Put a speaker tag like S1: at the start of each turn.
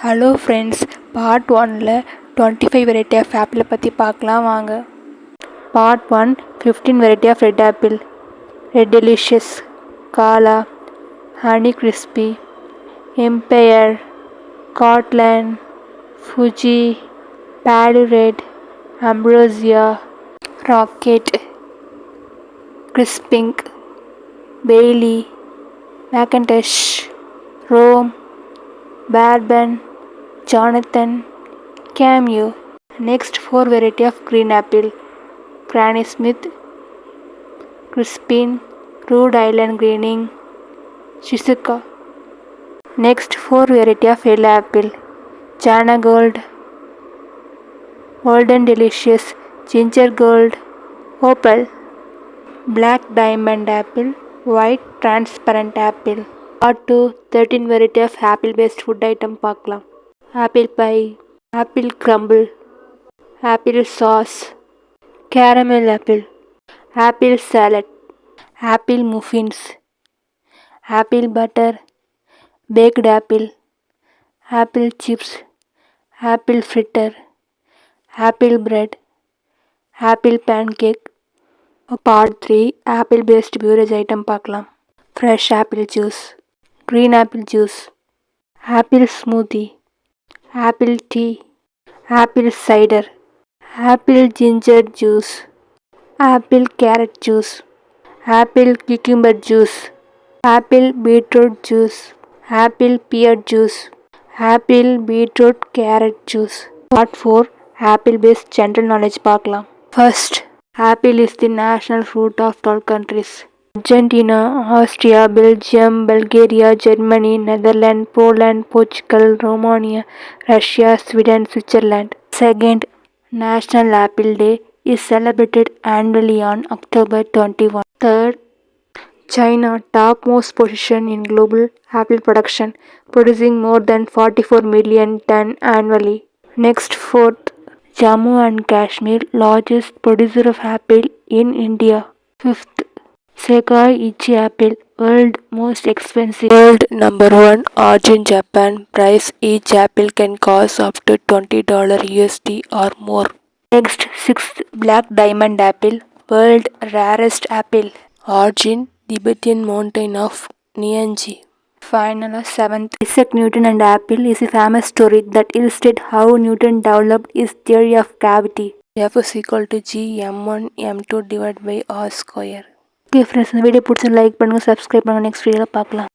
S1: Hello friends, part 1ல் 25 variety of ஆப்பிளை பற்றி பார்க்கலாம் வாங்க. Part 1 15 variety of red apple. Red Delicious, Gala, Honeycrisp, Empire, Cortland, Fuji, பேடு Red, Ambrosia, Rocket, Crispin, Bailey, McIntosh, Rome, Bourbon, Jonathan, Cameo. Next 4 variety of green apple. Granny Smith, Crispin, Rhode Island Greening, Shizuka. Next 4 variety of yellow apple. Jana Gold, Golden Delicious, Ginger Gold, Opal. Black Diamond apple, White Transparent apple. Part 2 13 variety of apple based food item பார்க்கலாம். Apple pie, apple crumble, apple sauce, caramel apple, apple salad, apple muffins, apple butter, baked apple, apple chips, apple fritter, apple bread, apple pancake. Part 3 apple based beverage item பார்க்கலாம். Fresh apple juice, green apple juice, apple smoothie, apple tea, apple cider, apple ginger juice, apple carrot juice, apple cucumber juice, apple beetroot juice, apple pear juice, apple beetroot carrot juice. Part 4 apple based general knowledge பார்க்கலாம். First, apple is the national fruit of 12 countries. Argentina, Austria, Belgium, Bulgaria, Germany, Netherlands, Poland, Portugal, Romania, Russia, Sweden, Switzerland. Second, National Apple Day is celebrated annually on October 21. Third, China topmost position in global apple production, producing more than 44 million ton annually. Next, fourth, Jammu and Kashmir, largest producer of apple in India. Fifth, Segai Ichi apple, world most expensive. World number 1 origin Japan. Price each apple can cost up to $20 USD or more. Next, sixth, Black Diamond apple, world rarest apple. Origin Tibetan mountain of Nianji. Final, seventh, Isaac Newton and apple is a famous story that illustrates how Newton developed his theory of gravity. F is equal to G m1 m2 divided by r square. Okay friends, இந்த video பிடிச்சி like பண்ணுங்கள், subscribe பண்ணுங்கள். Next வீடியோவில் பார்க்கலாம்.